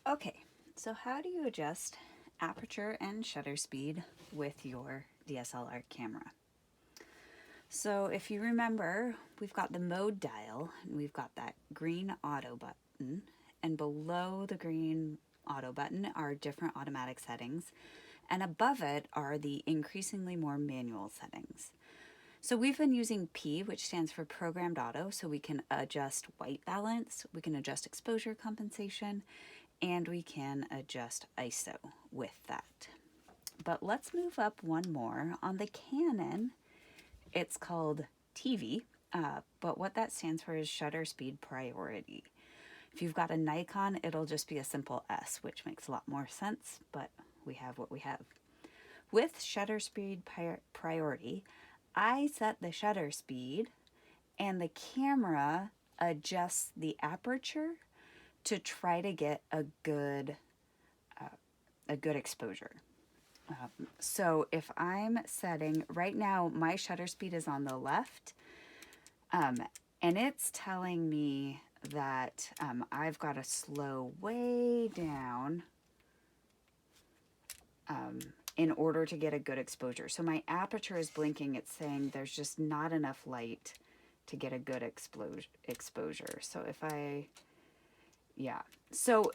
Okay, so how do you adjust aperture and shutter speed with your DSLR camera? So if you remember, we've got the mode dial and we've got that green auto button, and below the green auto button are different automatic settings, and above it are the increasingly more manual settings. So we've been using P, which stands for programmed auto, so we can adjust white balance, we can adjust exposure compensation, and we can adjust ISO with that. But let's move up one more. On the Canon, it's called TV, but what that stands for is shutter speed priority. If you've got a Nikon, it'll just be a simple S, which makes a lot more sense, but we have what we have. With shutter speed priority, I set the shutter speed and the camera adjusts the aperture to try to get a good exposure. So if I'm setting, right now my shutter speed is on the left, and it's telling me that I've got to slow way down in order to get a good exposure. So my aperture is blinking. It's saying there's just not enough light to get a good exposure. So if so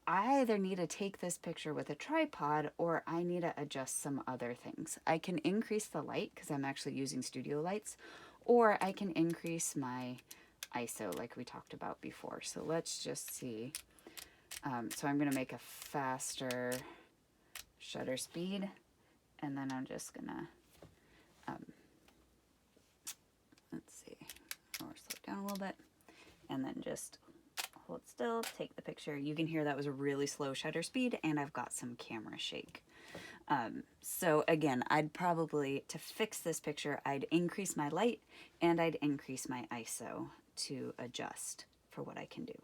I either need to take this picture with a tripod or I need to adjust some other things. I can increase the light because I'm actually using studio lights, or I can increase my ISO like we talked about before. So let's just see. So I'm going to make a faster shutter speed, and then I'm just going to, let's see, or slow it down a little bit, and then just hold still, take the picture. You can hear that was a really slow shutter speed, and I've got some camera shake. So again, I'd probably, to fix this picture, I'd increase my light and I'd increase my ISO to adjust for what I can do.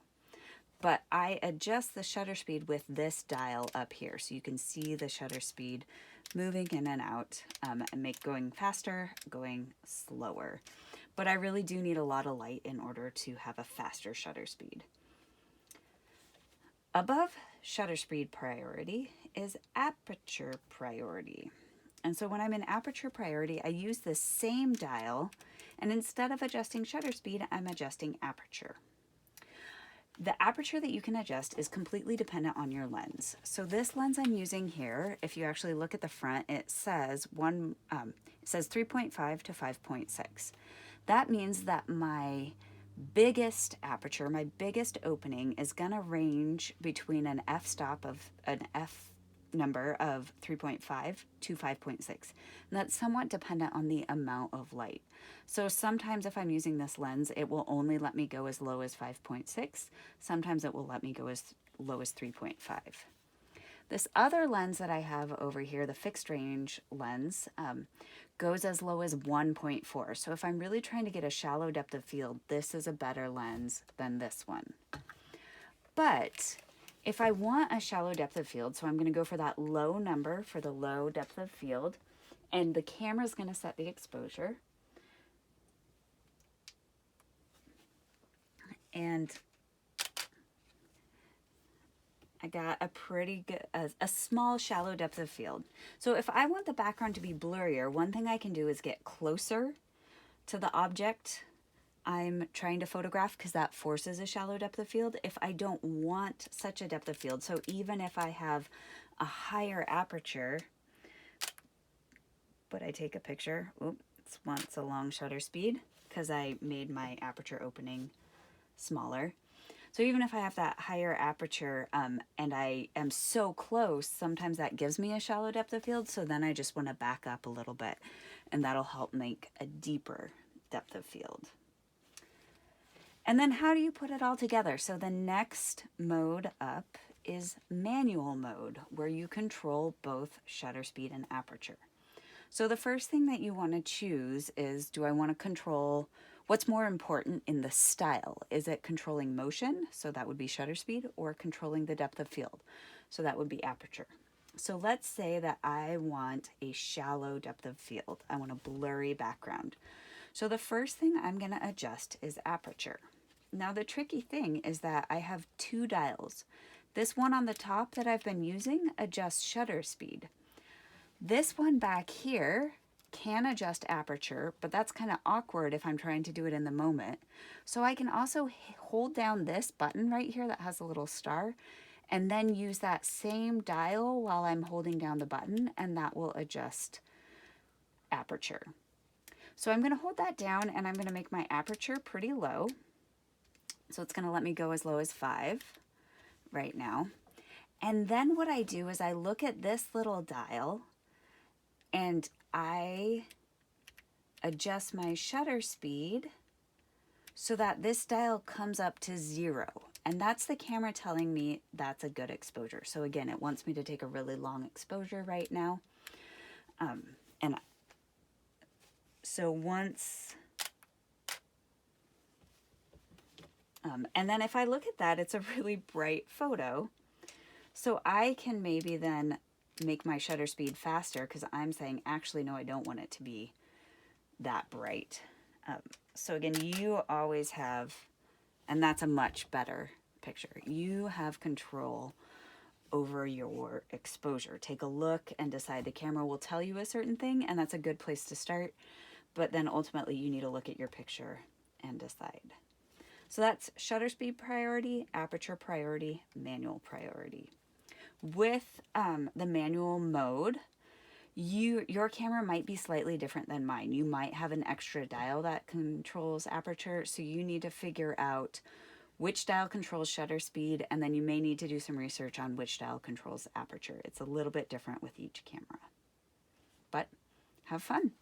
But I adjust the shutter speed with this dial up here, so you can see the shutter speed moving in and out, and make going faster, going slower. But I really do need a lot of light in order to have a faster shutter speed. Above shutter speed priority is aperture priority. And so when I'm in aperture priority, I use the same dial, and instead of adjusting shutter speed, I'm adjusting aperture. The aperture that you can adjust is completely dependent on your lens. So this lens I'm using here, if you actually look at the front, it says 3.5 to 5.6. That means that my biggest aperture, my biggest opening is going to range between an f-stop of an f number of 3.5 to 5.6. And that's somewhat dependent on the amount of light. So sometimes if I'm using this lens, it will only let me go as low as 5.6. Sometimes it will let me go as low as 3.5. This other lens that I have over here, the fixed range lens, goes as low as 1.4. So if I'm really trying to get a shallow depth of field, this is a better lens than this one. But if I want a shallow depth of field, so I'm going to go for that low number for the low depth of field, and the camera is going to set the exposure. And I got a pretty good, a small shallow depth of field. So if I want the background to be blurrier, one thing I can do is get closer to the object I'm trying to photograph, because that forces a shallow depth of field. If I don't want such a depth of field, so even if I have a higher aperture, but I take a picture, it's a long shutter speed because I made my aperture opening smaller. So even if I have that higher aperture and I am so close, sometimes that gives me a shallow depth of field. So then I just want to back up a little bit, and that'll help make a deeper depth of field. And then how do you put it all together? So the next mode up is manual mode, where you control both shutter speed and aperture. So the first thing that you want to choose is, do I want to control what's more important in the style? Is it controlling motion? So that would be shutter speed, or controlling the depth of field? So that would be aperture. So let's say that I want a shallow depth of field. I want a blurry background. So the first thing I'm going to adjust is aperture. Now the tricky thing is that I have two dials. This one on the top that I've been using adjusts shutter speed. This one back here can adjust aperture, but that's kind of awkward if I'm trying to do it in the moment. So I can also hold down this button right here that has a little star and then use that same dial while I'm holding down the button, and that will adjust aperture. So I'm going to hold that down and I'm going to make my aperture pretty low. So it's going to let me go as low as 5 right now. And then what I do is I look at this little dial and I adjust my shutter speed so that this dial comes up to 0. And that's the camera telling me that's a good exposure. So again, it wants me to take a really long exposure right now. So once, and then if I look at that, it's a really bright photo. So I can maybe then make my shutter speed faster because I'm saying, actually, no, I don't want it to be that bright. So again, you always have, and that's a much better picture. You have control over your exposure. Take a look and decide. The camera will tell you a certain thing, and that's a good place to start. But then ultimately you need to look at your picture and decide. So that's shutter speed priority, aperture priority, manual priority. With the manual mode, your camera might be slightly different than mine. You might have an extra dial that controls aperture, so you need to figure out which dial controls shutter speed, and then you may need to do some research on which dial controls aperture. It's a little bit different with each camera. But have fun.